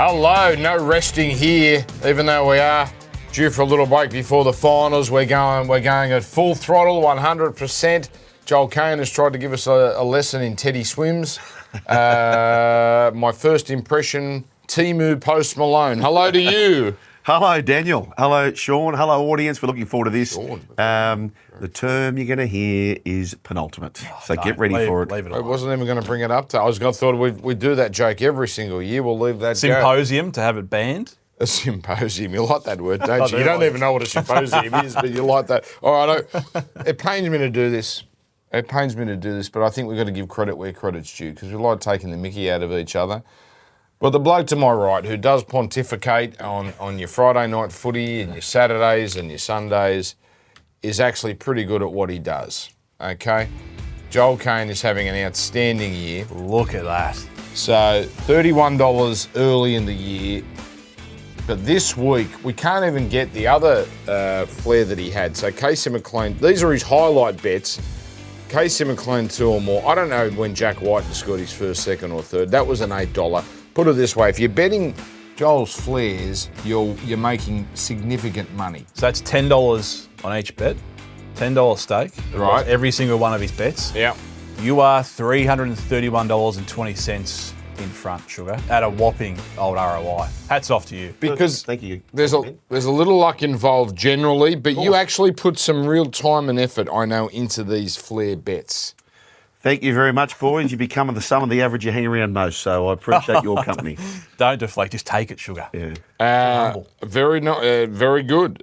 Hello, no resting here, even though we are due for a little break before the finals. We're going at full throttle, 100%. Joel Kane has tried to give us a lesson in Teddy Swims. My first impression, Timu Post Malone. Hello to you. Hello, Daniel. Hello, Sean. Hello, audience. We're looking forward to this. The term you're going to hear is penultimate. So get ready for it. I wasn't even going to bring it up. I thought we'd do that joke every single year. We'll leave that Symposium to have it banned. A symposium. You like that word, don't you? You don't even know what a symposium is, but you like that. All right, it pains me to do this. But I think we've got to give credit where credit's due because we like taking the mickey out of each other. But the bloke to my right who does pontificate on your Friday night footy and your Saturdays and your Sundays is actually pretty good at what he does, okay? Joel Kane is having an outstanding year. Look at that. So $31 early in the year. But this week, we can't even get the other flair that he had. So Casey McLean, these are his highlight bets. Casey McLean, 2 or more. I don't know when Jack Whiten scored his first, second or third. That was an $8. Put it this way, if you're betting Joel's flares, you're making significant money. So that's $10 on each bet, $10 stake. Right. Every single one of his bets. Yeah. You are $331.20 in front, Sugar, at a whopping old ROI. Hats off to you. Because Thank you. There's a little luck involved generally, but you actually put some real time and effort, I know, into these flair bets. Thank you very much, boys. You become the sum of the average you hang around most, so I appreciate your company. Don't deflect, just take it, Sugar. Yeah. Very good.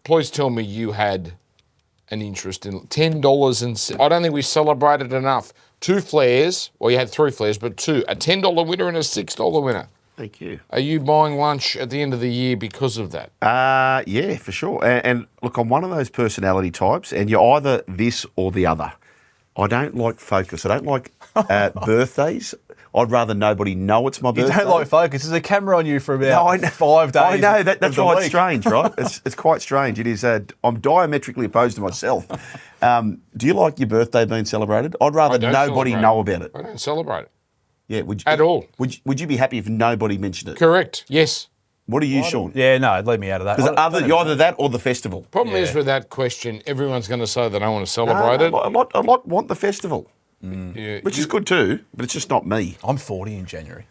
Please tell me you had an interest in $10 and I don't think we celebrated enough. 2 flares, well, you had 3 flares, but 2, a $10 winner and a $6 winner. Thank you. Are you buying lunch at the end of the year because of that? Yeah, for sure. And look, I'm one of those personality types, and you're either this or the other. I don't like focus. I don't like birthdays. I'd rather nobody know it's my birthday. You don't like focus. There's a camera on you for about 5 days. I know. That's why it's strange, right? It's quite strange. It is. I'm diametrically opposed to myself. Do you like your birthday being celebrated? I'd rather nobody know about it. I don't celebrate it. Yeah, would you, at all. Would you be happy if nobody mentioned it? Correct. Yes. What are you, Sean? Yeah, no, leave me out of that. Because either that or the festival. Problem is with that question, everyone's going to say they don't want to celebrate it. I want the festival, which is good too, but it's just not me. I'm 40 in January.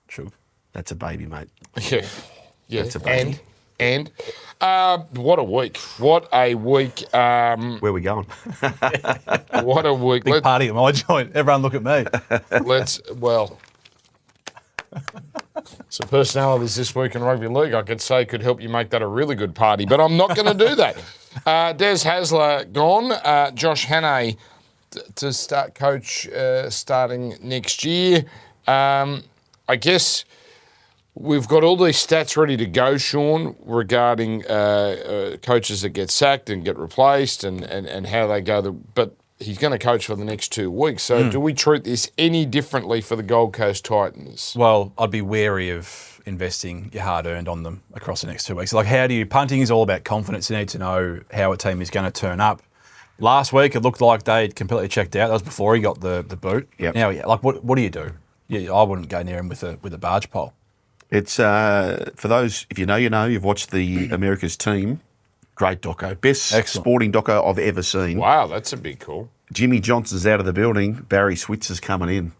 True. That's a baby, mate. Yeah. That's a baby. And what a week. What a week. Where are we going? What a week. Big party at my joint. Everyone look at me. Some personalities this week in rugby league, I could say, could help you make that a really good party, but I'm not going to do that. Des Hasler gone. Josh Hannay to start coach starting next year. I guess we've got all these stats ready to go, Sean, regarding coaches that get sacked and get replaced and how they go. But he's going to coach for the next 2 weeks. So do we treat this any differently for the Gold Coast Titans? Well, I'd be wary of investing your hard-earned on them across the next 2 weeks. Like, punting is all about confidence. You need to know how a team is going to turn up. Last week, it looked like they'd completely checked out. That was before he got the boot. Yep. Now, what do you do? Yeah, I wouldn't go near him with a barge pole. It's, for those, if you know, you've watched the America's Team. Great doco. Best sporting doco I've ever seen. Wow, that's a big call. Jimmy Johnson's out of the building. Barry Switzer's coming in.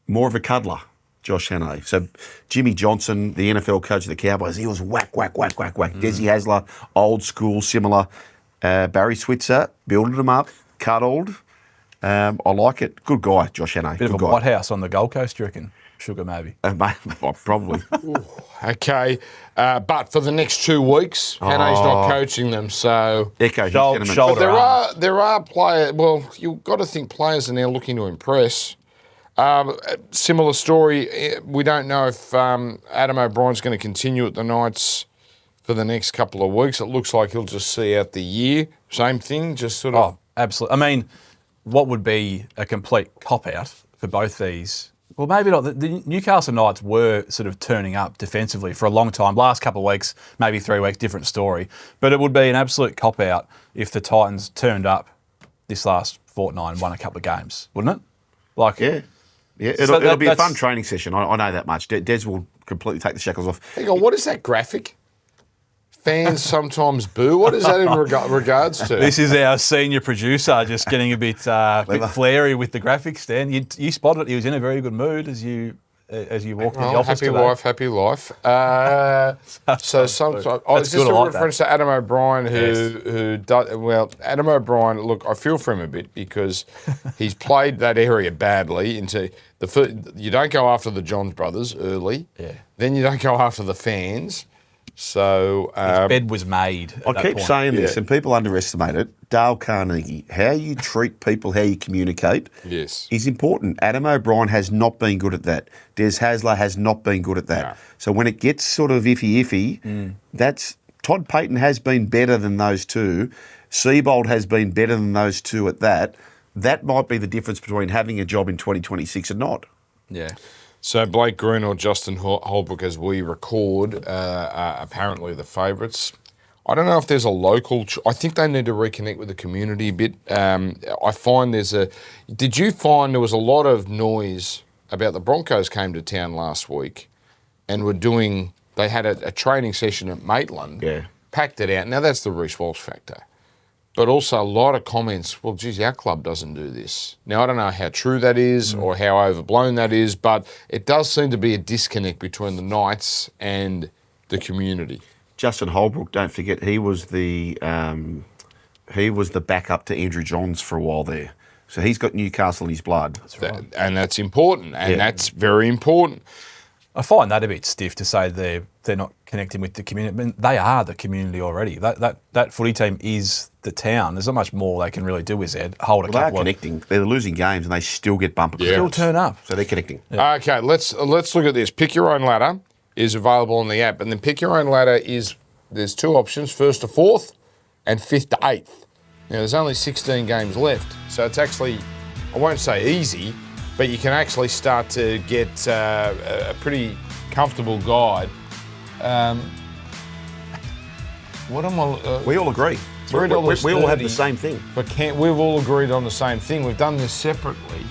More of a cuddler, Josh Hannay. So Jimmy Johnson, the NFL coach of the Cowboys, he was whack. Dessie Hasler, old school, similar. Barry Switzer, building them up, cuddled. I like it. Good guy, Josh Hannay. Bit of a White House on the Gold Coast, do you reckon? Sugar, maybe. Probably. Okay. But for the next 2 weeks, Hannay's not coaching them, so... Echo his sentiments. Shoulder But there are players... Well, you've got to think players are now looking to impress. Similar story. We don't know if Adam O'Brien's going to continue at the Knights for the next couple of weeks. It looks like he'll just see out the year. Same thing, just sort of... Oh, absolutely. I mean, what would be a complete cop-out for both these... Well, maybe not. The Newcastle Knights were sort of turning up defensively for a long time. Last couple of weeks, maybe 3 weeks, different story. But it would be an absolute cop-out if the Titans turned up this last fortnight and won a couple of games, wouldn't it? Yeah. Yeah, So it'll be a that's- fun training session. I know that much. Des will completely take the shackles off. Hang on, what is that graphic? Fans sometimes boo. What is that in regards to? This is our senior producer just getting a bit flary with the graphics, Dan. You spotted it. He was in a very good mood as you walked in the office happy today. wife, happy life. So sometimes, That's is this good, a I like reference to Adam O'Brien, who does, well, Adam O'Brien, look, I feel for him a bit because he's played that area badly into you don't go after the Johns brothers early, then you don't go after the fans. So His bed was made. At I that keep point. saying this, and people underestimate it. Dale Carnegie, how you treat people, how you communicate, Yes. is important. Adam O'Brien has not been good at that. Des Hasler has not been good at that. No. So when it gets sort of iffy, that's Todd Payton has been better than those two. Seabold has been better than those two at that. That might be the difference between having a job in 2026 and not. Yeah. So Blake Green or Justin Holbrook, as we record, are apparently the favourites. I don't know if there's a local. I think they need to reconnect with the community a bit. I find Did you find there was a lot of noise about the Broncos came to town last week, and were doing? They had a training session at Maitland. Yeah. Packed it out. Now that's the Reece Walsh factor. But also a lot of comments, well, geez, our club doesn't do this. Now, I don't know how true that is or how overblown that is, but it does seem to be a disconnect between the Knights and the community. Justin Holbrook, don't forget, he was the backup to Andrew Johns for a while there. So he's got Newcastle in his blood. That's right. And that's important, and that's very important. I find that a bit stiff to say they're not connecting with the community. I mean, they are the community already. That footy team is the town. There's not much more they can really do with it. Hold a Well, they are couple of... connecting. They're losing games and they still get bumper Yeah. Still turn up. So they're connecting. Okay, let's look at this. Pick Your Own Ladder is available on the app, and then Pick Your Own Ladder there's two options, 1st to 4th and 5th to 8th. Now, there's only 16 games left, so it's actually, I won't say easy, but you can actually start to get a pretty comfortable guide. What am I? We all agree. We all have the same thing. But we've all agreed on the same thing. We've done this separately.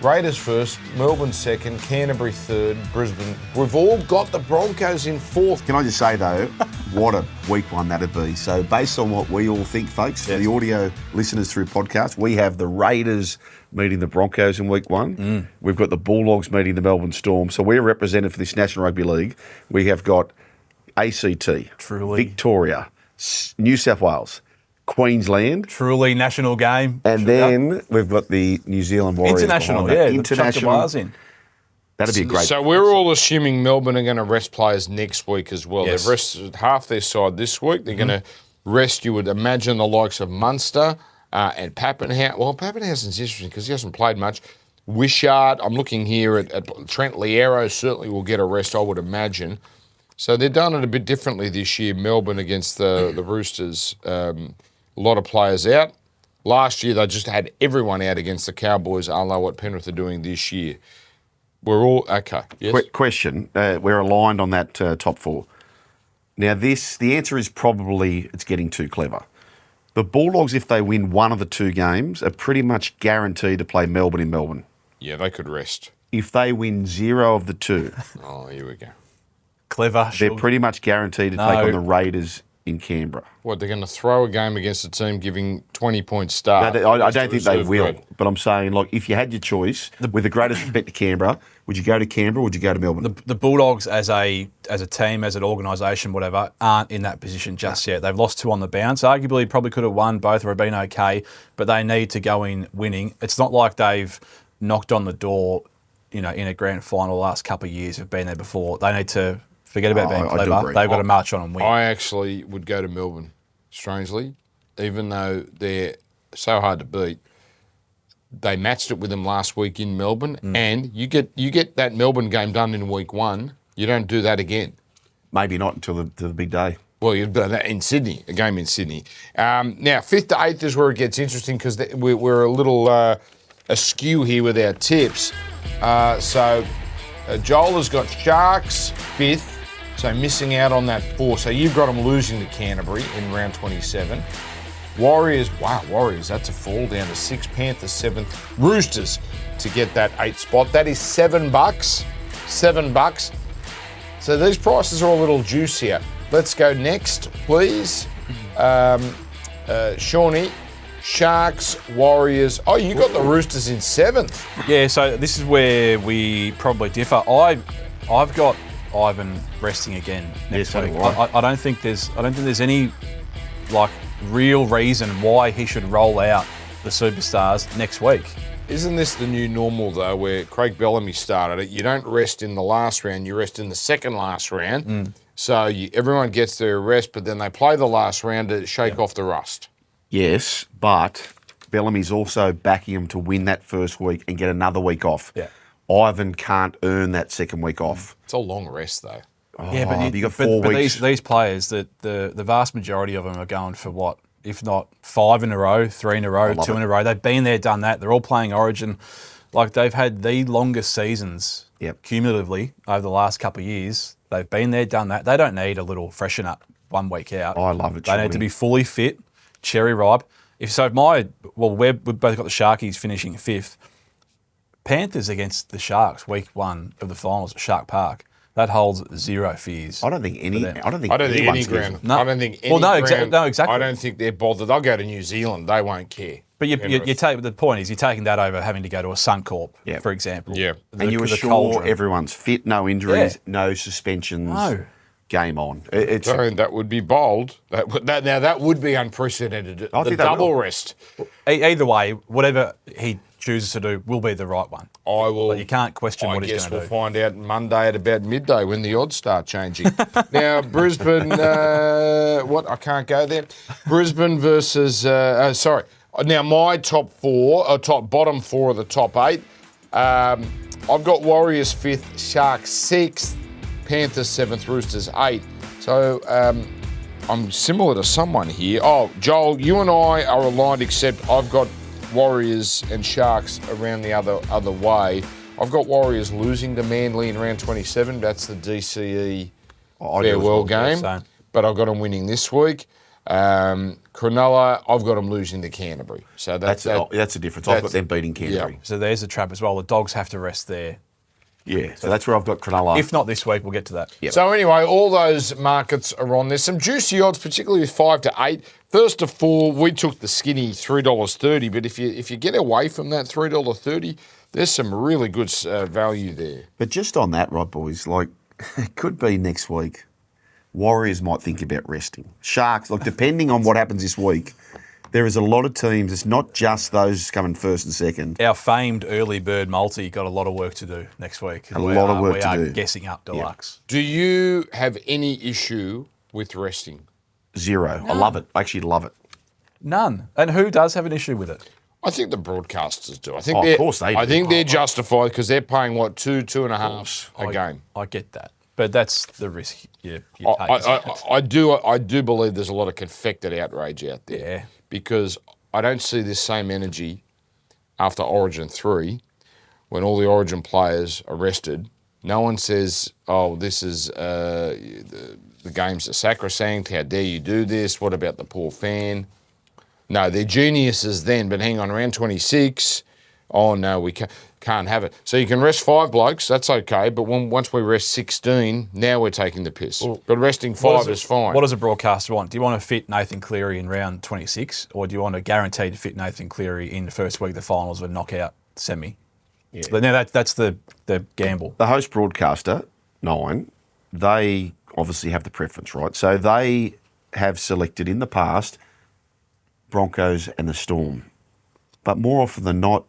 Raiders first, Melbourne second, Canterbury third, Brisbane. We've all got the Broncos in 4th. Can I just say, though, what a week one that'd be. So based on what we all think, folks, for the audio listeners through podcasts, we have the Raiders meeting the Broncos in week 1. We've got the Bulldogs meeting the Melbourne Storm. So we're represented for this National Rugby League. We have got ACT, Truly. Victoria, New South Wales, Queensland. Truly national game. And then we've got the New Zealand Warriors. International, behind that. yeah. International. Chuck the bars in. That'd be a great. So we're all assuming Melbourne are going to rest players next week as well. Yes. They've rested half their side this week. They're going to rest, you would imagine, the likes of Munster and Pappenhausen. Well, Pappenhausen's interesting because he hasn't played much. Wishart, I'm looking here at Trent Liero, certainly will get a rest, I would imagine. So they've done it a bit differently this year, Melbourne against the Roosters. A lot of players out. Last year, they just had everyone out against the Cowboys, a la what Penrith are doing this year. We're all okay. Yes? Question. We're aligned on that top 4. Now, the answer is probably it's getting too clever. The Bulldogs, if they win one of the 2 games, are pretty much guaranteed to play Melbourne in Melbourne. Yeah, they could rest. If they win 0 of the 2, Oh, here we go. Clever. they're Sure. pretty much guaranteed to take on the Raiders in Canberra. What, they're going to throw a game against a team giving 20-point start? I don't think they will, but I'm saying, like, if you had your choice, with the greatest respect to Canberra, would you go to Canberra or would you go to Melbourne? The Bulldogs as a team, as an organisation, whatever, aren't in that position just yet. They've lost 2 on the bounce. Arguably, probably could have won both or have been okay, but they need to go in winning. It's not like they've knocked on the door, in a grand final the last couple of years. Have been there before. They need to forget about being I do clever. agree. They've got to march on and win. I actually would go to Melbourne, strangely, even though they're so hard to beat. They matched it with them last week in Melbourne, and you get that Melbourne game done in week 1. You don't do that again. Maybe not until the big day. Well, you've done that in Sydney, a game in Sydney. Now, 5th to 8th is where it gets interesting because we're a little askew here with our tips. So Joel has got Sharks 5th, so missing out on that 4. So you've got them losing to Canterbury in round 27. Warriors, that's a fall down to 6. Panthers 7th. Roosters to get that 8th spot. That is $7. $7. So these prices are a little juicier. Let's go next, please. Shawnee, Sharks, Warriors. Oh, you got the Roosters in 7th. Yeah, so this is where we probably differ. I've got Ivan resting again next so week. do I. I don't think there's any like real reason why he should roll out the superstars next week. Isn't this the new normal, though, where Craig Bellamy started it? You don't rest in the last round, you rest in the second last round. So everyone gets their rest, but then they play the last round to shake off the rust. Yes, but Bellamy's also backing him to win that first week and get another week off. Yeah. Ivan can't earn that second week off. It's a long rest, though. Yeah, but you got 4 weeks. These players, the vast majority of them are going for what, if not 5 in a row, 3 in a row, 2 in a row. They've been there, done that. They're all playing Origin. Like they've had the longest seasons cumulatively over the last couple of years. They've been there, done that. They don't need a little freshen up 1 week out. I love it. They need to be fully fit, cherry ripe. We've both got the Sharkies finishing 5th. Panthers against the Sharks, week 1 of the finals at Shark Park. That holds 0 fears. I don't think any any anyone's ground. No. I don't think any Well, no, ground. exactly. I don't think they're bothered. They'll go to New Zealand. They won't care. But you take the point is you're taking that over having to go to a Suncorp, for example. Yeah. And you assure cauldron. everyone's fit, no injuries, no suspensions, game on. It's That would be bold. That would be unprecedented. I The think they double will. rest. Either way, whatever he chooses to do will be the right one. I will. But you can't question what he's I guess going we'll to do. find out Monday at about midday when the odds start changing. Now, Brisbane, I can't go there. Brisbane versus, Now, my bottom 4 of the top 8. I've got Warriors 5th, Sharks 6th, Panthers 7th, Roosters 8th. So I'm similar to someone here. Oh, Joel, you and I are aligned, except I've got Warriors and Sharks around the other way. I've got Warriors losing to Manly in round 27. That's the DCE farewell game. Same. But I've got them winning this week. Cronulla, I've got them losing to Canterbury. So that's a difference. I've got them beating Canterbury. So there's a trap as well. The Dogs have to rest there. Yeah, so that's where I've got Cronulla. If not this week, we'll get to that. Yep. So anyway, all those markets are on. There's some juicy odds, particularly with 5 to 8. First to 4, we took the skinny $3.30. But if you get away from that $3.30, there's some really good value there. But just on that, right, boys, like, it could be next week. Warriors might think about resting. Sharks, like, depending on what happens this week, there is a lot of teams. It's not just those coming first and second. Our famed early bird multi got a lot of work to do next week. A lot of work we to are do. Guessing up deluxe. Do you have any issue with resting? 0. I love it. I actually love it. None. And who does have an issue with it? I think the broadcasters do. I think of course they do. I think they're justified because they're paying, what, 2.5 a game. I get that. But that's the risk you take. I do believe there's a lot of confected outrage out there. Yeah. Because I don't see this same energy after Origin 3 when all the Origin players are rested. No one says, oh, this is the games are sacrosanct. How dare you do this? What about the poor fan? No, they're geniuses then, but hang on, around 26, oh no, we can't have it. So you can rest 5 blokes, that's okay, but once we rest 16, now we're taking the piss. But resting 5 is fine. What does a broadcaster want? Do you want to fit Nathan Cleary in round 26, or do you want to guarantee to fit Nathan Cleary in the first week of the finals of a knockout semi? Yeah. But now that's the gamble. The host broadcaster, 9, they obviously have the preference, right? So they have selected in the past Broncos and the Storm. But more often than not,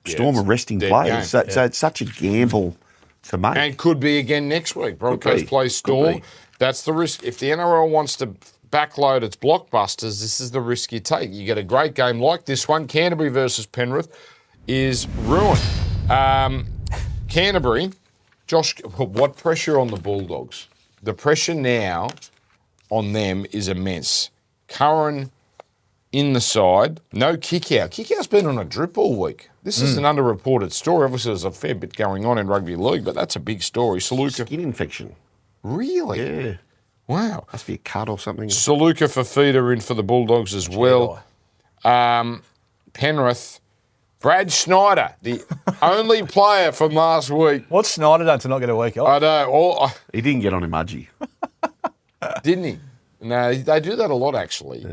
Storm are resting players. So it's such a gamble to make. And could be again next week. Broncos play Storm. That's the risk. If the NRL wants to backload its blockbusters, this is the risk you take. You get a great game like this one. Canterbury versus Penrith is ruined. Canterbury, Josh, what pressure on the Bulldogs? The pressure now on them is immense. Curran in the side, no kick-out. Kick-out's been on a drip all week. This is an underreported story. Obviously, there's a fair bit going on in rugby league, but that's a big story. Saluka. Skin infection. Really? Yeah. Wow. Must be a cut or something. Saluka Fafita in for the Bulldogs as well. Penrith, Brad Schneider, the only player from last week. What's Snyder done to not get a week off? I know. He didn't get on him, Mudgy. Didn't he? No, they do that a lot, actually.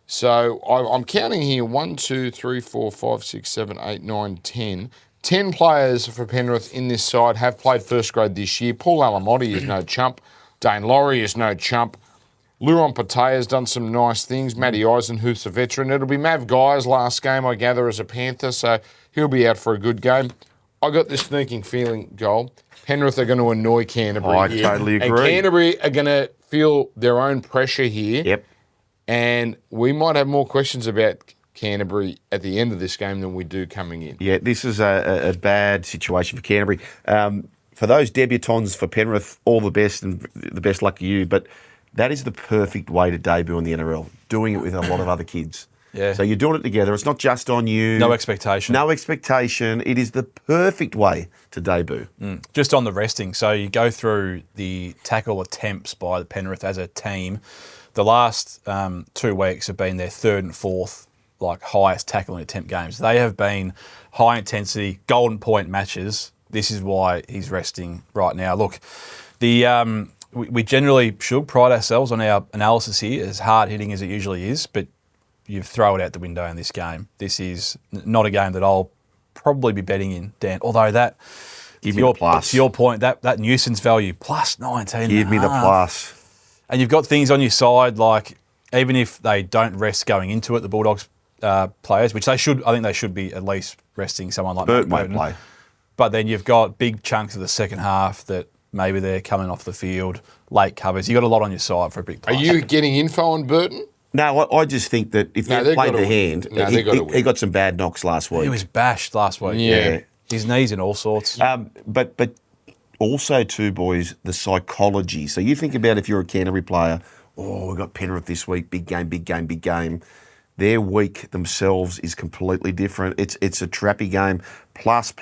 So I'm counting here 1, 2, 3, 4, 5, 6, 7, 8, 9, 10. 10 players for Penrith in this side have played first grade this year. Paul Alamotti is no chump. Dane Laurie is no chump. Luron Pate has done some nice things. Matty Eisenhuth's a veteran. It'll be Mav Guy's last game, I gather, as a Panther, so he'll be out for a good game. I got this sneaking feeling, Joel, Penrith are going to annoy Canterbury I here. totally agree. And Canterbury are going to feel their own pressure here. Yep. And we might have more questions about Canterbury at the end of this game than we do coming in. Yeah, this is a bad situation for Canterbury. For those debutants for Penrith, all the best and the best luck to you. But that is the perfect way to debut in the NRL, doing it with a lot of other kids. Yeah. So you're doing it together. It's not just on you. No expectation. No expectation. It is the perfect way to debut. Just on the resting, so you go through the tackle attempts by the Penrith as a team. The last 2 weeks have been their third and fourth highest tackling attempt games. They have been high intensity, golden point matches. This is why he's resting right now. Look, we generally should pride ourselves on our analysis here, as hard hitting as it usually is, but you throw it out the window in this game. This is not a game that I'll probably be betting in, Dan. Although that, Give me the plus. to your point, that nuisance value, plus 19. Give me the plus. And you've got things on your side, like even if they don't rest going into it, the Bulldogs players, which they should, I think they should be at least resting someone like Burton Burton. won't play. But then you've got big chunks of the second half that maybe they're coming off the field, late covers. You've got a lot on your side for a big Are plus. you getting info on Burton? No, I just think that if No, they they've played got to the win. hand, No, they've got to win. he got some bad knocks last week. He was bashed last week. Yeah. His knees and all sorts. But also too, boys, the psychology. So you think about if you're a Canterbury player, we've got Penrith this week, big game, big game, big game. Their week themselves is completely different. It's a trappy game, plus.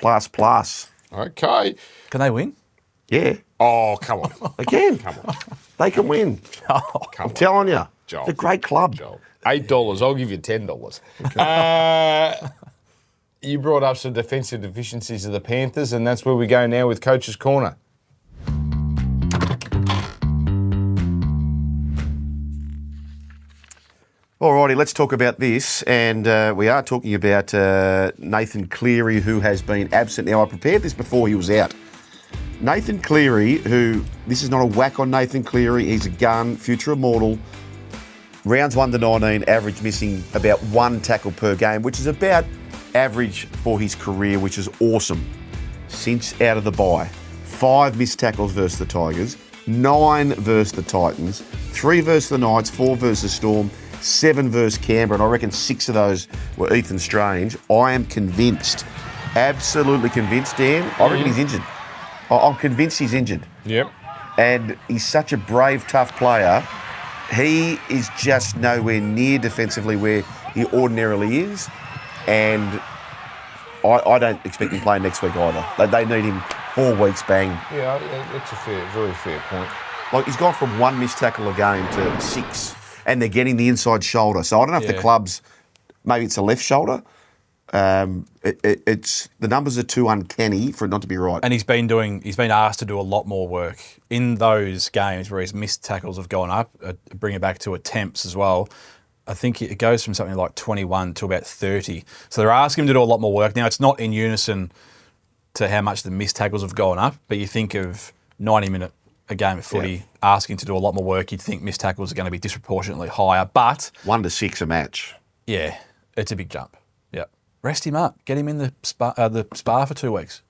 Okay. Can they win? Yeah, Oh, come on. they can. Come on. They can win. Come I'm on. telling you. Joel. It's a great club. Joel. $8. I'll give you $10. You brought up some defensive deficiencies of the Panthers, and that's where we go now with Coach's Corner. Alrighty, let's talk about this. And we are talking about Nathan Cleary, who has been absent. Now, I prepared this before he was out. Nathan Cleary, this is not a whack on Nathan Cleary. He's a gun, future immortal. Rounds 1 to 19, average missing about 1 tackle per game, which is about average for his career, which is awesome. Since out of the bye, 5 missed tackles versus the Tigers, 9 versus the Titans, 3 versus the Knights, 4 versus Storm, 7 versus Canberra, and I reckon 6 of those were Ethan Strange. I am convinced, absolutely convinced, Dan. I reckon he's injured. I'm convinced he's injured. Yep. And he's such a brave, tough player. He is just nowhere near defensively where he ordinarily is. And I don't expect him playing next week either. They need him 4 weeks, bang. Yeah, that's a very fair point. Like, he's gone from 1 missed tackle a game to 6. And they're getting the inside shoulder. So I don't know if the club's, maybe it's a left shoulder. It's the numbers are too uncanny for it not to be right. And he's been asked to do a lot more work in those games where his missed tackles have gone up. Bring it back to attempts as well. I think it goes from something like 21 to about 30. So they're asking him to do a lot more work. Now, it's not in unison to how much the missed tackles have gone up, but you think of 90-minute a game of footy, asking to do a lot more work, you'd think missed tackles are going to be disproportionately higher. But 1 to 6 a match. yeah, it's a big jump. Yeah, rest him up, get him in the spa for 2 weeks.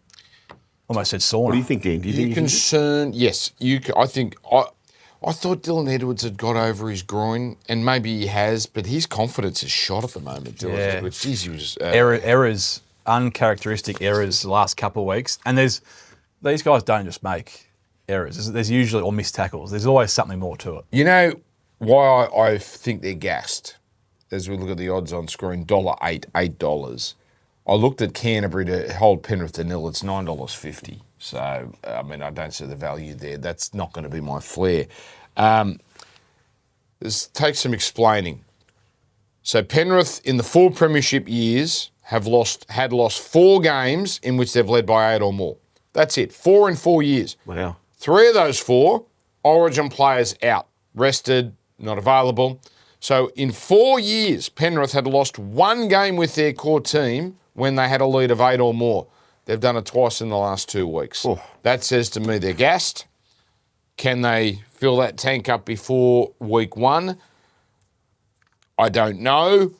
Almost said sauna. What do you think, Dan? Do you think he's injured? Concerned? Yes. I thought Dylan Edwards had got over his groin, and maybe he has, but his confidence is shot at the moment. Dylan Edwards, geez, he was errors, uncharacteristic errors the last couple of weeks, and these guys don't just make errors. There's usually, or missed tackles. There's always something more to it. You know why I think they're gassed? As we look at the odds on screen, $1.08, $8. I looked at Canterbury to hold Penrith to nil. It's $9.50. So, I mean, I don't see the value there. That's not going to be my flair. This takes some explaining. So Penrith in the 4 premiership years had lost 4 games in which they've led by 8 or more. That's it. 4 in 4 years. Wow. 3 of those 4, Origin players out, rested, not available. So in 4 years, Penrith had lost 1 game with their core team when they had a lead of 8 or more. They've done it twice in the last 2 weeks. Oh. That says to me they're gassed. Can they fill that tank up before week 1? I don't know,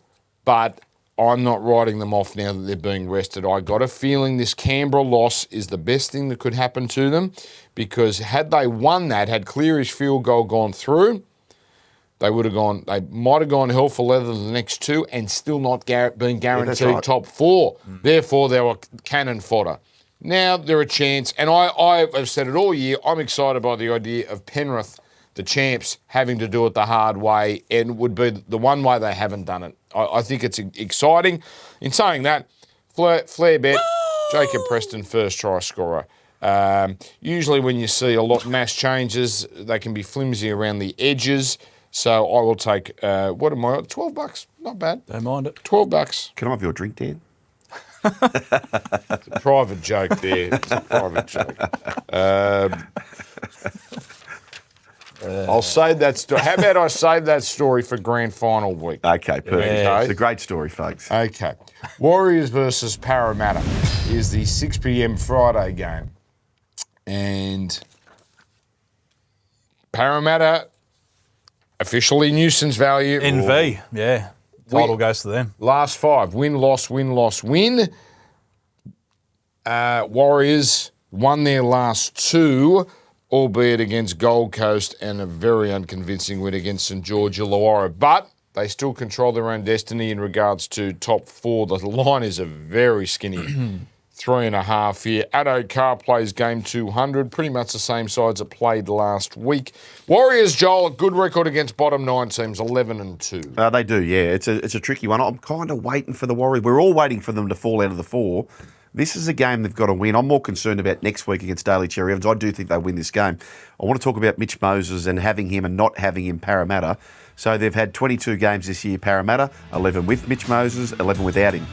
but I'm not writing them off now that they're being rested. I got a feeling this Canberra loss is the best thing that could happen to them, because had they won that, had Cleary's field goal gone through, they might have gone hell for leather the next 2 and still not been guaranteed right. top 4. Therefore, they were cannon fodder. Now they're a chance, and I have said it all year, I'm excited by the idea of Penrith, the champs, having to do it the hard way, and would be the one way they haven't done it. I think it's exciting. In saying that, flair bet, Jacob Preston, first try scorer. Usually when you see a lot of mass changes, they can be flimsy around the edges. So I will take, what am I, $12? Not bad. Don't mind it. $12. Can I have your drink, Dan? It's a private joke there. It's a private joke. I'll save that story. How about I save that story for grand final week? Okay, perfect. Okay. It's a great story, folks. Okay. Warriors versus Parramatta is the 6 p.m. Friday game. And Parramatta, officially nuisance value. NV, yeah. Title goes to them. Last 5, win, loss, win, loss, win. Warriors won their last 2, albeit against Gold Coast, and a very unconvincing win against St George Illawarra. But they still control their own destiny in regards to top 4. The line is a very skinny 3.5 here. Addo Carr plays game 200, pretty much the same sides it played last week. Warriors, Joel, a good record against bottom 9 teams, 11-2. They do, yeah. It's a tricky one. I'm kind of waiting for the Warriors. We're all waiting for them to fall out of the 4. This is a game they've got to win. I'm more concerned about next week against Daly Cherry Evans. I do think they win this game. I want to talk about Mitch Moses and having him and not having him Parramatta. So they've had 22 games this year, Parramatta, 11 with Mitch Moses, 11 without him.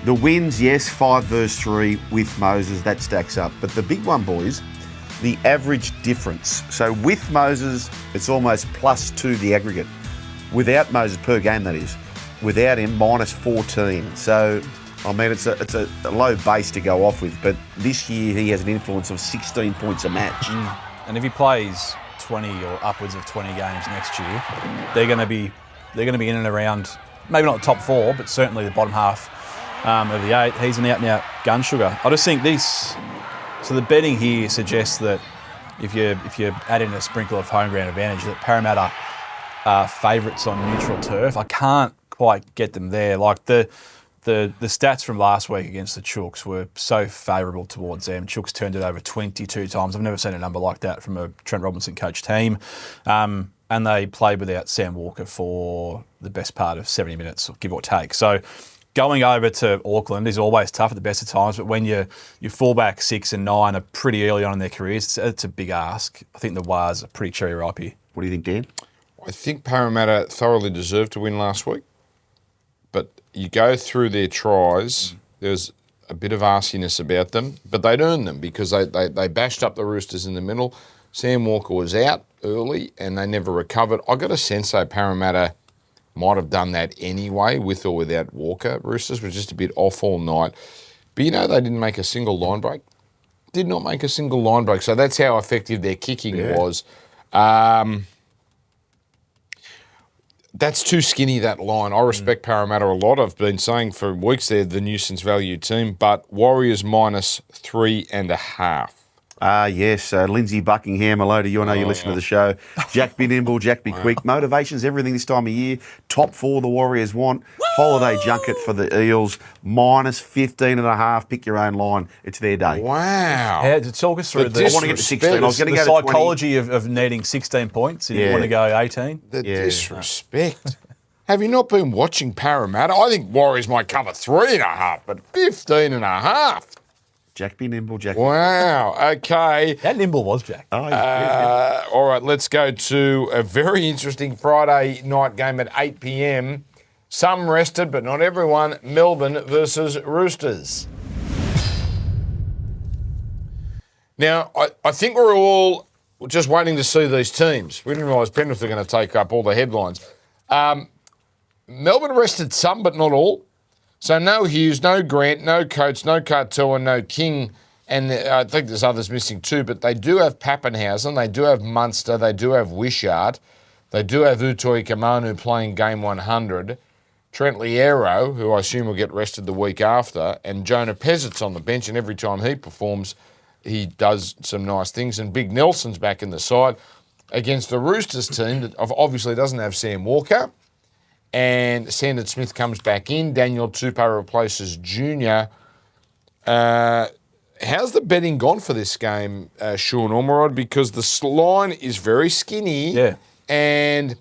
The wins, yes, 5 versus 3 with Moses, that stacks up. But the big one, boys, the average difference. So with Moses, it's almost +2 the aggregate. Without Moses, per game that is, without him, -14. So, I mean, it's a low base to go off with. But this year, he has an influence of 16 points a match. And if he plays 20 or upwards of 20 games next year, they're going to be in and around, maybe not the top 4, but certainly the bottom half of the 8. He's an out-and-out gun sugar. I just think so the betting here suggests that if you add in a sprinkle of home ground advantage, that Parramatta are favourites on neutral turf. I can't quite get them there. Like the stats from last week against the Chooks were so favourable towards them. Chooks turned it over 22 times. I've never seen a number like that from a Trent Robinson coach team. And they played without Sam Walker for the best part of 70 minutes, give or take. So going over to Auckland is always tough at the best of times, but when your fullback 6 and 9 are pretty early on in their careers, it's a big ask. I think the Wars are pretty cherry ripe here. What do you think, Dan? I think Parramatta thoroughly deserved to win last week. But you go through their tries, there's a bit of arsyness about them, but they'd earned them because they bashed up the Roosters in the middle. Sam Walker was out early and they never recovered. I got a sense that Parramatta might have done that anyway, with or without Walker. Roosters were just a bit off all night. But they didn't make a single line break. Did not make a single line break. So that's how effective their kicking was. That's too skinny, that line. I respect Parramatta a lot. I've been saying for weeks they're the nuisance value team, but Warriors -3.5. Yes. Lindsay Buckingham, hello to you. I know you listen to the show. Jack be nimble, Jack be quick. Motivation's everything this time of year. Top 4 the Warriors want. Holiday junket for the Eels, -15.5. Pick your own line. It's their day. Wow. Yeah, to talk us through The the, I want to get to 16. I was going to the go to 20. psychology of needing 16 points and you want to go 18. The disrespect. Have you not been watching Parramatta? I think Warriors might cover 3.5, but 15.5. Jack be nimble, Jack. Wow. Okay. How nimble was Jack? Oh, yeah. All right, let's go to a very interesting Friday night game at 8 p.m. Some rested, but not everyone. Melbourne versus Roosters. Now, I think we're all just waiting to see these teams. We didn't realise Penrith were going to take up all the headlines. Melbourne rested some, but not all. So no Hughes, no Grant, no Coates, no Katoa, no King, and I think there's others missing too, but they do have Pappenhausen, they do have Munster, they do have Wishart, they do have Utoi Kamanu playing game 100, Trent Liero, who I assume will get rested the week after, and Jonah Pezzit's on the bench, and every time he performs, he does some nice things, and Big Nelson's back in the side against the Roosters team that obviously doesn't have Sam Walker, and Sandon Smith comes back in. Daniel Tupou replaces Junior. How's the betting gone for this game, Sean Ormerod? Because the line is very skinny, and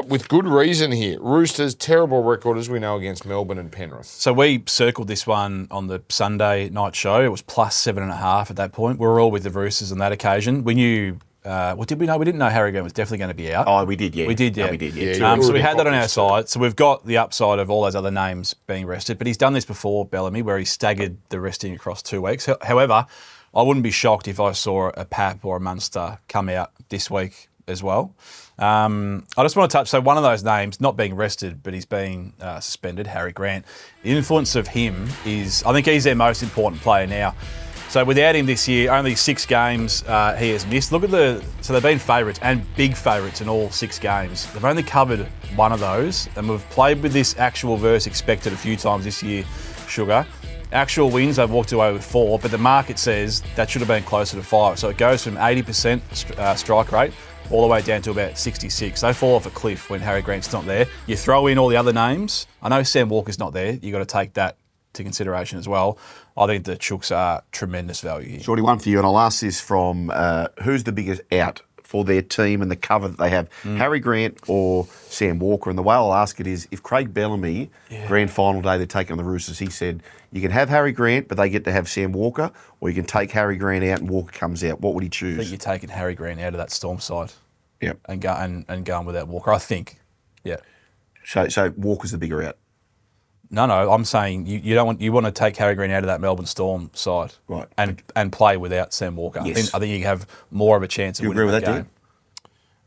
with good reason here. Roosters, terrible record, as we know, against Melbourne and Penrith. So we circled this one on the Sunday night show. It was plus 7.5 at that point. We were all with the Roosters on that occasion. We knew, what did we know? We didn't know Harry Grant was definitely going to be out. Oh, we did, yeah. We did, yeah. No, we did, yeah. So we had that on our side. So we've got the upside of all those other names being rested. But he's done this before, Bellamy, where he staggered the resting across 2 weeks. However, I wouldn't be shocked if I saw a Pap or a Munster come out this week as well. I just want to touch, so one of those names, not being rested, but he's being suspended, Harry Grant. The influence of him is, I think he's their most important player now. So without him this year, only 6 games he has missed. Look at so they've been favourites and big favourites in all 6 games. They've only covered one of those, and we've played with this actual versus expected a few times this year, Sugar. Actual wins, they've walked away with 4, but the market says that should have been closer to 5. So it goes from 80% strike rate all the way down to about 66. They fall off a cliff when Harry Grant's not there. You throw in all the other names. I know Sam Walker's not there. You've got to take that to consideration as well. I think the Chooks are tremendous value here. Shorty, one for you, and I'll ask this from who's the biggest out for their team and the cover that they have, Harry Grant or Sam Walker? And the way I'll ask it is, if Craig Bellamy, grand final day, they're taking on the Roosters, he said, you can have Harry Grant, but they get to have Sam Walker, or you can take Harry Grant out and Walker comes out. What would he choose? I think you're taking Harry Grant out of that Storm side. Yep. And going without Walker, I think. Yeah. So Walker's the bigger out. No, I'm saying you want to take Harry Grant out of that Melbourne Storm side, right? And play without Sam Walker. Yes. I think you have more of a chance of winning that game.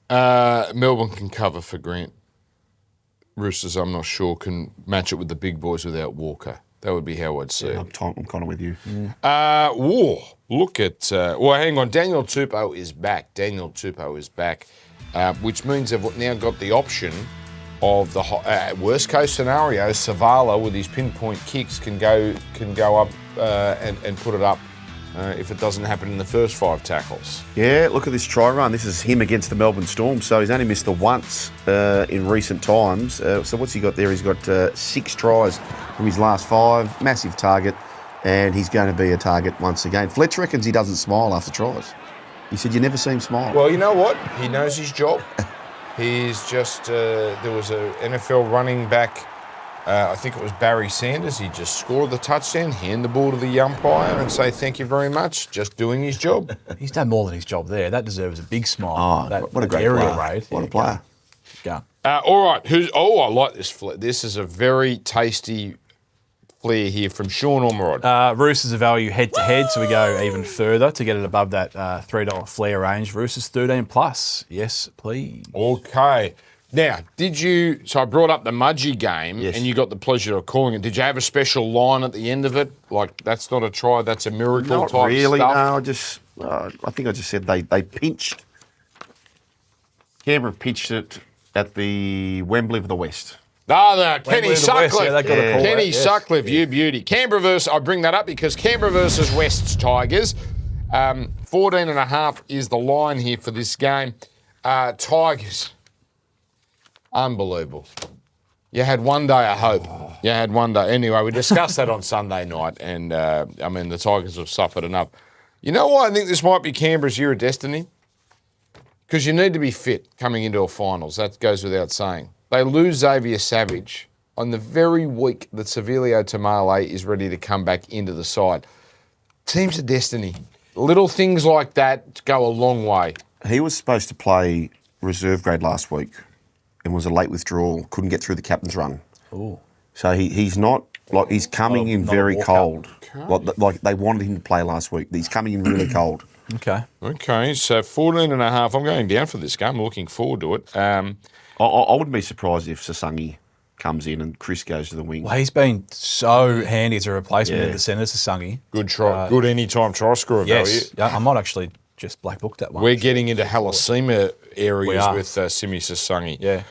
Dan? Melbourne can cover for Grant. Roosters, I'm not sure, can match it with the big boys without Walker. That would be how I'd see it. I'm kind of with you. Look at... hang on. Daniel Tupou is back. Which means they've now got the option of the worst case scenario. Savala with his pinpoint kicks can go up and put it up if it doesn't happen in the first 5 tackles. Yeah, look at this try run. This is him against the Melbourne Storm. So he's only missed the once in recent times. So what's he got there? He's got 6 tries from his last 5. Massive target, and he's going to be a target once again. Fletch reckons he doesn't smile after tries. He said you never see him smile. Well, you know what? He knows his job. He's just, there was an NFL running back, I think it was Barry Sanders. He just scored the touchdown, hand the ball to the umpire and say, thank you very much, just doing his job. He's done more than his job there. That deserves a big smile. What a great player. Raid. What a player. Go. All right. I like this flair. This is a very tasty flair here from Sean Ormerod. Roosters are value head-to-head, so we go even further to get it above that $3 flair range. Roosters 13 plus. Yes, please. Okay. Now, so I brought up the Mudgee game, yes, and you got the pleasure of calling it. Did you have a special line at the end of it? Like, that's not a try, that's a miracle Not type really, stuff? no. I think I just said they pinched. Canberra pitched it at the Wembley of the West. Kenny Sutcliffe. Kenny Sutcliffe, you beauty. Canberra versus, I bring that up because Canberra versus West's Tigers. 14.5 is the line here for this game. Tigers. Unbelievable. You had one day of hope. You had one day. Anyway, we discussed that on Sunday night, and the Tigers have suffered enough. You know why I think this might be Canberra's year of destiny? Because you need to be fit coming into a finals. That goes without saying. They lose Xavier Savage on the very week that Sevilio Tamale is ready to come back into the side. Teams of destiny. Little things like that go a long way. He was supposed to play reserve grade last week. and was a late withdrawal. Couldn't get through the captain's run. Ooh. So he's not like he's coming in not a very walk-up. cold. Like they wanted him to play last week. He's coming in really cold. Okay. Okay, so 14.5. I'm going down for this game. I'm looking forward to it. I wouldn't be surprised if Sasangi comes in and Chris goes to the wing. Well, he's been so handy as a replacement Yeah. at the centre, Sasangi. Good try. Good anytime try scorer value. Yes. Yeah, I might actually just black book that one. We're getting into Halasima We areas are. with Simi Sasangi. Yeah.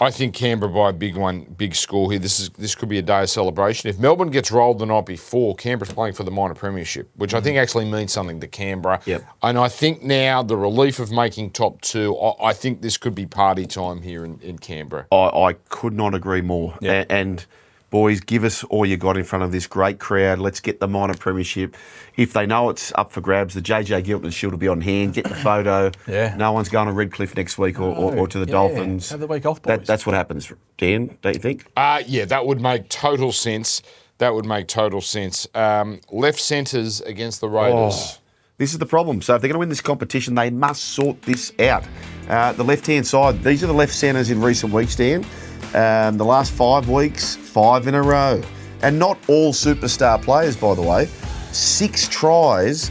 I think Canberra by a big score here. This could be a day of celebration. If Melbourne gets rolled the night before, Canberra's playing for the minor premiership, which I think actually means something to Canberra. Yep. And I think now the relief of making top 2, I think this could be party time here in Canberra. I could not agree more. Yeah. And boys, give us all you got in front of this great crowd. Let's get the minor premiership. If they know it's up for grabs, the JJ Gilpin Shield will be on hand. Get the photo. Yeah. No one's going to Redcliffe next week or to the Yeah. Dolphins. Have the week off, boys. That's what happens, Dan, don't you think? Yeah, that would make total sense. Left centres against the Raiders. This is the problem. So if they're going to win this competition, they must sort this out. The left-hand side, these are the left centres in recent weeks, Dan. The last 5 weeks, 5 in a row. And not all superstar players, by the way. 6 tries.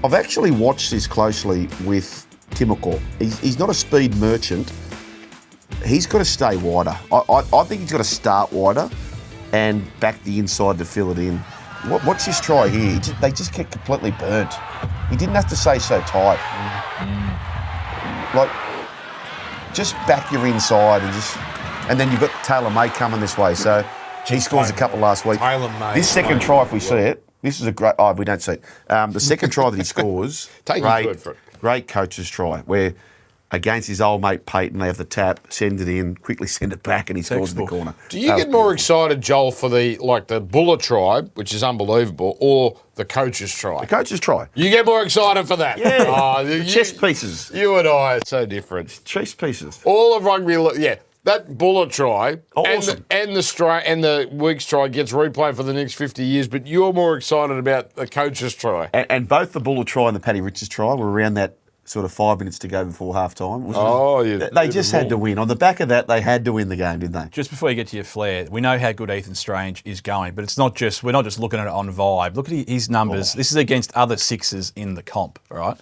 I've actually watched this closely with Timoko. He's not a speed merchant. He's got to stay wider. I think he's got to start wider and back the inside to fill it in. What's his try here? They just get completely burnt. He didn't have to say so tight. Like, just back your inside and then you've got Taylor May coming this way. So he scores a couple last week. Taylor May. This second try, if we see it, this is a great. Oh, we don't see it. The second try that he scores, Take his word for it. Great coach's try where against his old mate Peyton, they have the tap, send it in, quickly send it back, and he scores in the corner. Do you get more excited, Joel, for the Buller try, which is unbelievable, or the coach's try? The coach's try. You get more excited for that? Yeah. Oh, Chess pieces. You and I are so different. Chess pieces. All of rugby, yeah. That Buller try Awesome. and the Weeks try gets replayed for the next 50 years, but you're more excited about the coach's try. And both the Buller try and the Paddy Richards try were around that sort of 5 minutes to go before half time. They just had to win. On the back of that, they had to win the game, didn't they? Just before you get to your flair, we know how good Ethan Strange is going, but we're not just looking at it on vibe. Look at his numbers. This is against other sixes in the comp, all right?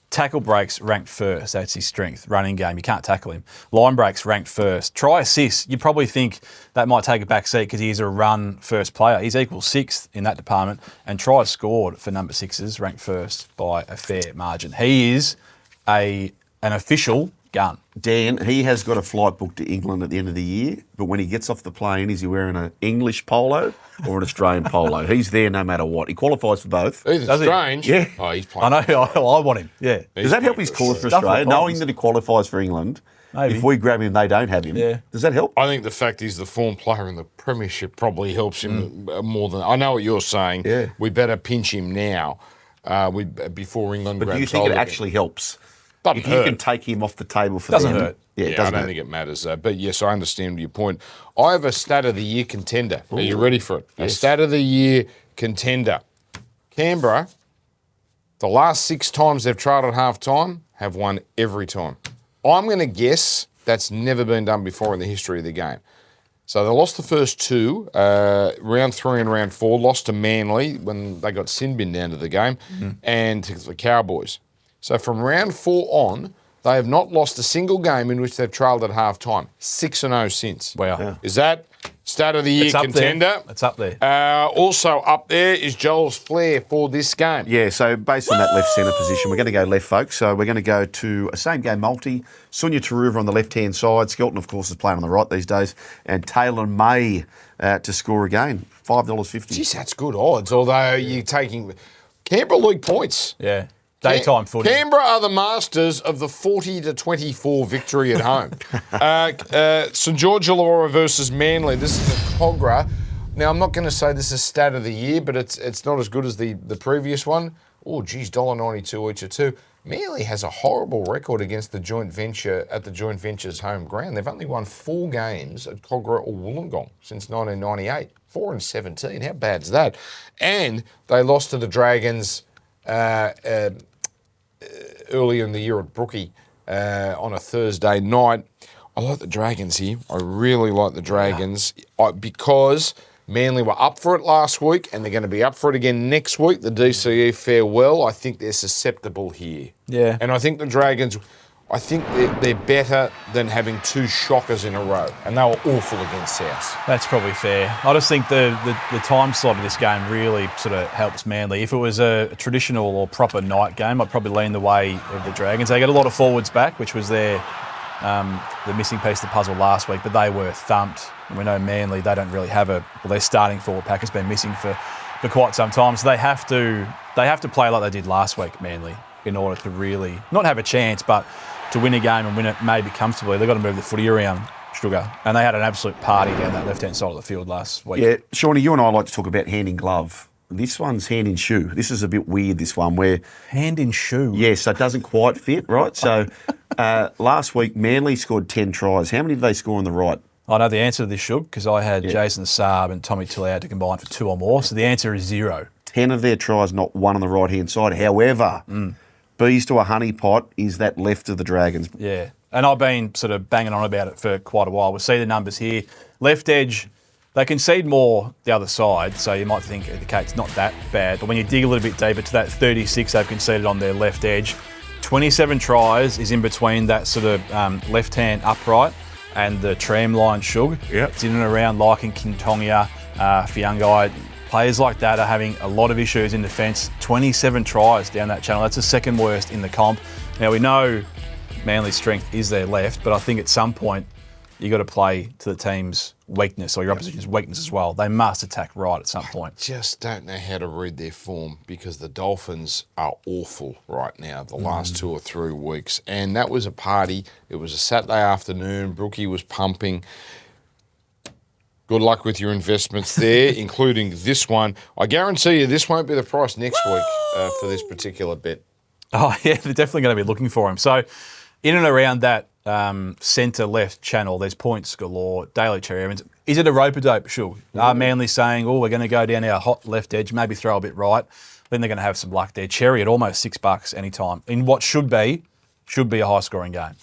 Tackle breaks ranked first. That's his strength. Running game, you can't tackle him. Line breaks ranked first. Try assists, you probably think that might take a back seat because he's a run first player. He's equal 6th in that department. And tries scored for number 6s ranked first by a fair margin. He is an official gun. Dan, he has got a flight booked to England at the end of the year, but when he gets off the plane, is he wearing an English polo or an Australian polo? He's there no matter what. He qualifies for both. Ethan Does he? Strange. Yeah. Oh, he's playing. I know, I want him. Yeah. Does that help his cause for Stuff Australia? with Knowing bombs. that he qualifies for England, Maybe. if we grab him, they don't have him. Yeah. Does that help? I think the fact he's the form player in the premiership probably helps him more than... I know what you're saying. Yeah. We better pinch him now before England But do grabs you think hold it of him. actually helps? Doesn't If you hurt. can take him off the table for Doesn't them, hurt. Yeah, it I doesn't don't hurt. think it matters. But yes, I understand your point. I have a stat of the year contender. Are you ready for it? A stat of the year contender. Canberra, the last 6 times they've tried at half time, have won every time. I'm going to guess that's never been done before in the history of the game. So they lost the first 2, round 3 and round 4, lost to Manly when they got sin bin down to the game, and to the Cowboys. So from round 4 on, they have not lost a single game in which they've trailed at half time. 6-0 since. Wow. Yeah. Is that stat of the year It's up contender? there. It's up there. Also up there is Joel's flair for this game. Yeah, so based on that left centre position, we're going to go left, folks. So we're going to go to a same-game multi. Sunya Taruva on the left-hand side. Skelton, of course, is playing on the right these days. And Taylor May to score again. $5.50. Geez, that's good odds, although you're taking Canberra League points. Yeah. Daytime footy. Canberra are the masters of the 40-24 victory at home. St George Illawarra versus Manly. This is a Cogra. Now, I'm not going to say this is stat of the year, but it's not as good as the previous one. Oh, geez, $1.92 each of 2. Manly has a horrible record against the joint venture at the joint venture's home ground. They've only won 4 games at Cogra or Wollongong since 1998. 4-17. How bad's that? And they lost to the Dragons earlier in the year at Brookie on a Thursday night. I like the Dragons here. I really like the Dragons because Manly were up for it last week and they're going to be up for it again next week. The DCE farewell. I think they're susceptible here. Yeah. And I think the Dragons, I think they're better than having 2 shockers in a row. And they were awful against South. That's probably fair. I just think the time slot of this game really sort of helps Manly. If it was a traditional or proper night game, I'd probably lean the way of the Dragons. They got a lot of forwards back, which was the missing piece of the puzzle last week, but they were thumped. And we know Manly, they don't really have their starting forward pack has been missing for quite some time. So they have to play like they did last week, Manly, in order to really not have a chance, but to win a game and win it maybe comfortably. They've got to move the footy around, Sugar. And they had an absolute party down that left-hand side of the field last week. Yeah, Shawnee, you and I like to talk about hand in glove. This one's hand in shoe. This is a bit weird, this one, where... Hand in shoe? Yes, so it doesn't quite fit, right? So last week, Manly scored 10 tries. How many did they score on the right? I know the answer to this, Shug, because I had Jason Saab and Tommy Tilley to combine for 2 or more. So the answer is 0. 10 of their tries, not 1 on the right-hand side. However, bees to a honeypot is that left of the Dragons. Yeah, and I've been sort of banging on about it for quite a while. We'll see the numbers here. Left edge, they concede more the other side, so you might think, okay, it's not that bad. But when you dig a little bit deeper to that 36 they've conceded on their left edge, 27 tries is in between that sort of left-hand upright and the tram line, Shug. Yep. It's in and around Lycan, King Tonga, Fiangai. Players like that are having a lot of issues in defence. 27 tries down that channel. That's the second worst in the comp. Now, we know Manly's strength is their left, but I think at some point you've got to play to the team's weakness or your opposition's weakness as well. They must attack right at some point. Just don't know how to read their form because the Dolphins are awful right now, the last 2 or 3 weeks. And that was a party. It was a Saturday afternoon. Brookie was pumping. Good luck with your investments there, including this one. I guarantee you this won't be the price next week for this particular bet. Oh, yeah, they're definitely going to be looking for him. So in and around that centre-left channel, there's points galore. Daly Cherry Evans. Is it a rope-a-dope? Sure. Are Manly saying, we're going to go down our hot left edge, maybe throw a bit right? Then they're going to have some luck there. Cherry at almost $6 anytime in what should be a high-scoring game.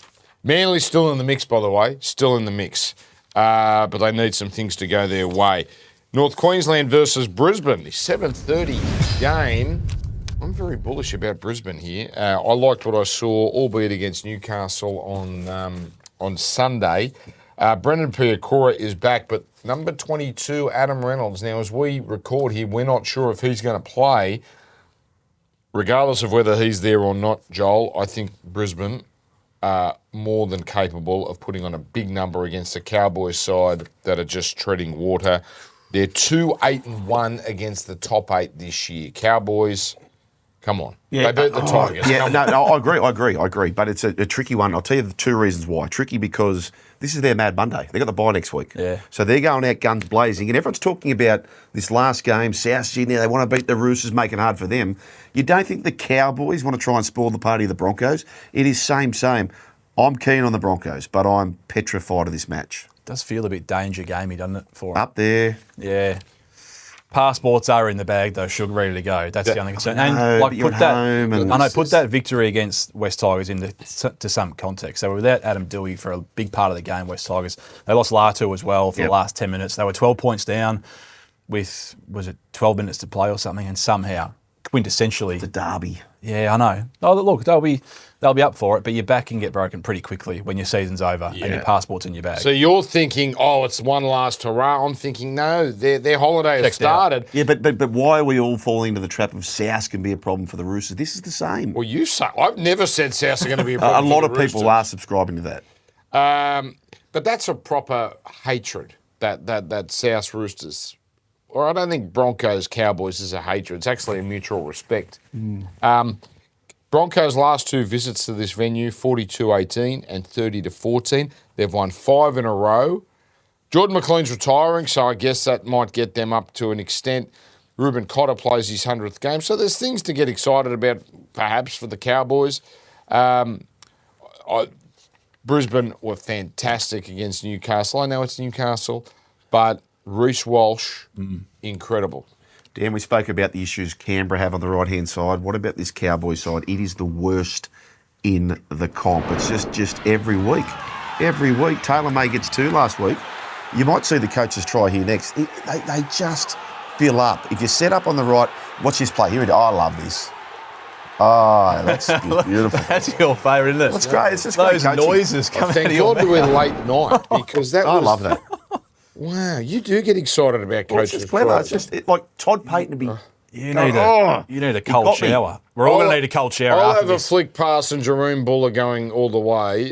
Manly's still in the mix, by the way. Still in the mix. But they need some things to go their way. North Queensland versus Brisbane. The 7:30 game. I'm very bullish about Brisbane here. I liked what I saw, albeit against Newcastle on Sunday. Brendan Piakura is back, but number 22, Adam Reynolds. Now, as we record here, we're not sure if he's going to play. Regardless of whether he's there or not, Joel, I think Brisbane are more than capable of putting on a big number against the Cowboys side that are just treading water. They're 2-8-1 against the top 8 this year. Cowboys... Come on. Yeah, they beat the Tigers. Yeah, no, I agree. But it's a tricky one. I'll tell you the 2 reasons why. Tricky because this is their Mad Monday. They've got the bye next week. Yeah. So they're going out guns blazing. And everyone's talking about this last game, South Sydney, they want to beat the Roosters, make it hard for them. You don't think the Cowboys want to try and spoil the party of the Broncos? It is same. I'm keen on the Broncos, but I'm petrified of this match. It does feel a bit danger gamey, doesn't it, for them? Up there. Yeah. Passports are in the bag though, Sugar, ready to go. That's the only concern. And put that victory against West Tigers to some context. They were without Adam Dewey for a big part of the game. West Tigers. They lost Latu as well for the last 10 minutes. They were 12 points down with 12 minutes to play or something, and somehow quintessentially the derby. Yeah, I know. Oh, look, they'll be up for it, but your back can get broken pretty quickly when your season's over and your passport's in your bag. So you're thinking, it's one last hurrah. I'm thinking, no, their holiday has started. Yeah, but why are we all falling into the trap of South can be a problem for the Roosters? This is the same. Well, you say I've never said South are going to be a problem. A lot of people are subscribing to that. But that's a proper hatred that South Roosters. Or I don't think Broncos Cowboys is a hatred. It's actually a mutual respect. Broncos' last 2 visits to this venue, 42-18 and 30-14. They've won 5 in a row. Jordan McLean's retiring, so I guess that might get them up to an extent. Ruben Cotter plays his 100th game. So there's things to get excited about, perhaps, for the Cowboys. Brisbane were fantastic against Newcastle. I know it's Newcastle, but Reece Walsh, incredible. Dan, we spoke about the issues Canberra have on the right-hand side. What about this Cowboys side? It is the worst in the comp. It's just every week. Every week. Taylor May gets 2 last week. You might see the coaches try here next. They just fill up. If you set up on the right, watch this play. Here we go. I love this. Oh, that's beautiful. That's your favourite, isn't it? That's great. It's just those great coaching. noises coming out Thank of your God we're late night because that I was... love that. Wow, you do get excited about Well, it's coaches. just clever. tries. It's just like Todd Payton to be... You need a cold got me. shower. We're all going to need a cold shower I'll after have a this. flick pass and Jerome Buller going all the way.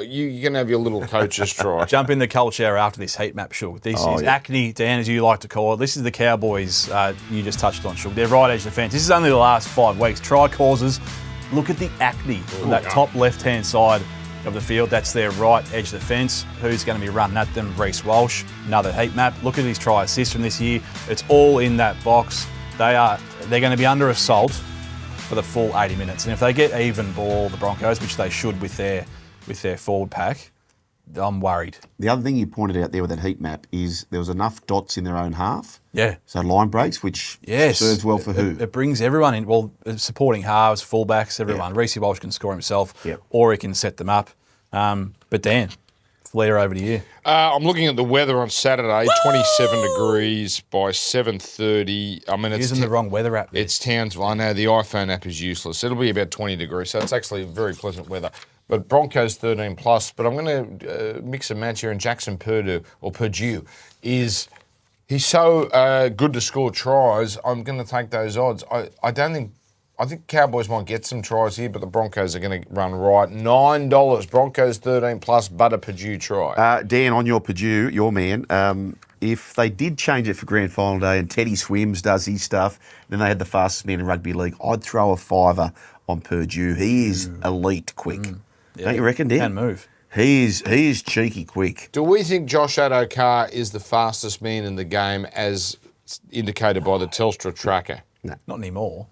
You can have your little coaches try. Jump in the cold shower after this heat map, Shug. This is acne, Dan, as you like to call it. This is the Cowboys you just touched on, Shug. They're right edge of the fence. This is only the last 5 weeks. Try causes. Look at the acne on that top left-hand side of the field. That's their right edge of the fence. Who's going to be running at them? Reece Walsh. Another heat map. Look at his try assist from this year. It's all in that box. They're going to be under assault for the full 80 minutes. And if they get even ball, the Broncos, which they should with their forward pack, I'm worried. The other thing you pointed out there with that heat map is there was enough dots in their own half. Yeah. So line breaks, which serves well for who? It brings everyone in. Well, supporting halves, fullbacks, everyone. Reece Walsh can score himself, or he can set them up. But Dan, Flair, over to you. I'm looking at the weather on Saturday, 27 degrees by 7:30. I mean, it's Using the wrong weather app. It's Townsville. I know the iPhone app is useless. It'll be about 20 degrees, so it's actually very pleasant weather. But Broncos 13 plus. But I'm going to mix and match here. And Jackson Purdue he's so good to score tries. I'm going to take those odds. I think Cowboys might get some tries here, but the Broncos are going to run right. $9. Broncos 13 plus, but a Purdue try. Dan, on your Purdue, your man, if they did change it for grand final day and Teddy Swims does his stuff, then they had the fastest man in rugby league, I'd throw a $5 on Purdue. He is elite quick. Don't you reckon, Dan? Can move. He is cheeky quick. Do we think Josh Adokar is the fastest man in the game as indicated by the Telstra tracker? No. Not anymore.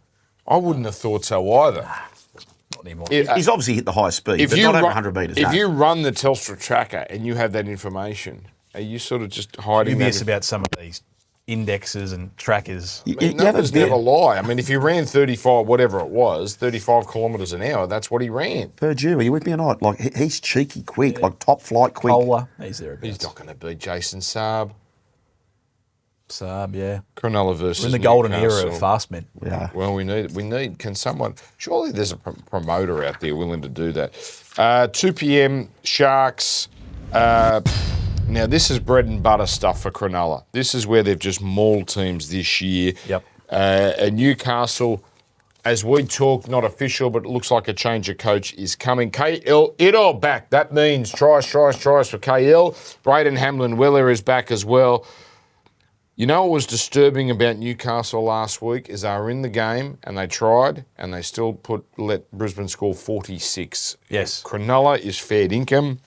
I wouldn't have thought so either. Not anymore. He's obviously hit the highest speed, but not over 100 metres. If you run the Telstra tracker and you have that information, are you sort of just hiding Dubious that? about some of these indexes and trackers. Numbers never lie. I mean, if he ran 35, whatever it was, 35 kilometres an hour, that's what he ran. Purdue, are you with me or not? Like, he's cheeky quick, like top flight quick. Kohler, he's there. He's not going to beat Jason Saab. Saab, yeah. Cronulla versus We're in the golden era Newcastle. of fast men. Yeah. Well, we need, can someone, surely there's a promoter out there willing to do that. 2 p.m, Sharks. Now, this is bread and butter stuff for Cronulla. This is where they've just mauled teams this year. Yep. And Newcastle, as we talk, not official, but it looks like a change of coach is coming. KL Idol back. That means tries for KL. Braden Hamlin-Weller is back as well. You know what was disturbing about Newcastle last week is they were in the game and they tried and they still let Brisbane score 46. Yes. Cronulla is fair income.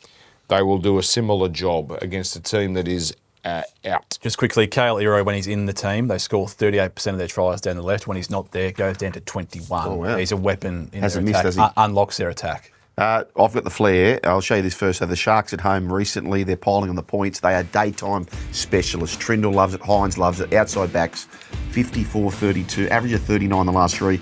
They will do a similar job against a team that is out. Just quickly, Kale Iro, when he's in the team, they score 38% of their tries down the left. When he's not there, it goes down to 21. Oh, wow. He's a weapon in Hasn't their missed, attack. has he? Unlocks their attack. I've got the flair. I'll show you this first. So the Sharks at home recently, they're piling on the points. They are daytime specialists. Trindle loves it. Hines loves it. Outside backs, 54-32. Average of 39 the last 3.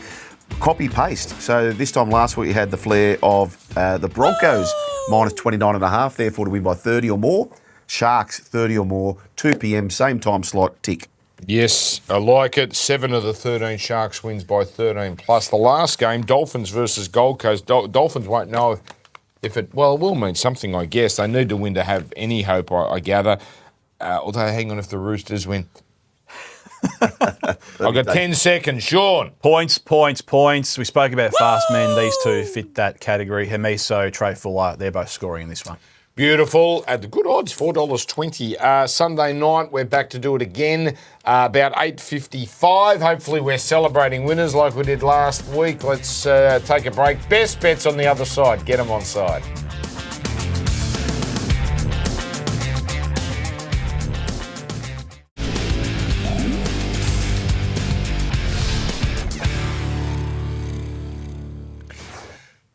Copy-paste. So this time last week you had the flair of the Broncos minus 29.5, therefore to win by 30 or more. Sharks 30 or more. 2 p.m, same time slot, tick. Yes, I like it. 7 of the 13 Sharks wins by 13 plus. The last game, Dolphins versus Gold Coast. Dolphins won't know if it, well, it will mean something, I guess. They need to win to have any hope, I gather. Although, hang on, if the Roosters win. I've got 10 seconds. Sean. Points. We spoke about fast men. These two fit that category. Hemiso, Trey Fuller, they're both scoring in this one. Beautiful. At the good odds, $4.20. Sunday night, we're back to do it again, about 8:55. Hopefully we're celebrating winners like we did last week. Let's take a break. Best bets on the other side. Get them on side.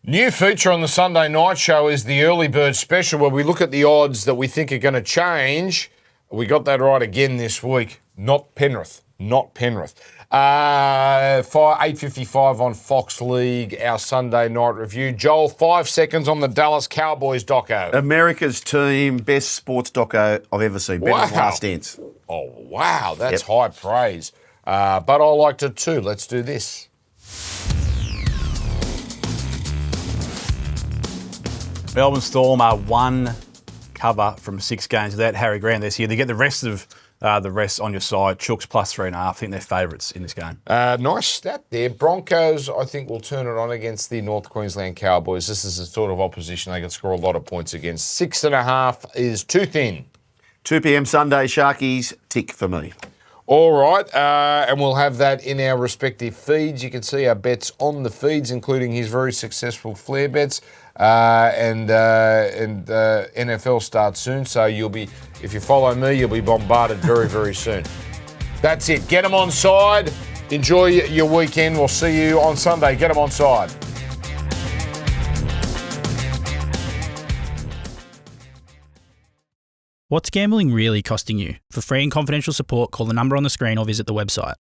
New feature on the Sunday night show is the early bird special where we look at the odds that we think are going to change. We got that right again this week. Not Penrith. not Penrith. 8:55 on Fox League, our Sunday night review. Joel, 5 seconds on the Dallas Cowboys doco. America's team, best sports doco I've ever seen. Better than Last Dance. Oh, wow, that's high praise. But I liked it too. Let's do this. Melbourne Storm are one cover from 6 games without Harry Grant this year. They get the rest on your side. Chooks +3.5. I think they're favourites in this game. Nice stat there. Broncos, I think, will turn it on against the North Queensland Cowboys. This is the sort of opposition they can score a lot of points against. 6.5 is too thin. 2 p.m. Sunday, Sharkies, tick for me. All right, and we'll have that in our respective feeds. You can see our bets on the feeds, including his very successful flair bets. And NFL starts soon, so if you follow me, you'll be bombarded very, very soon. That's it. Get them on side. Enjoy your weekend. We'll see you on Sunday. Get them on side. What's gambling really costing you? For free and confidential support, call the number on the screen or visit the website.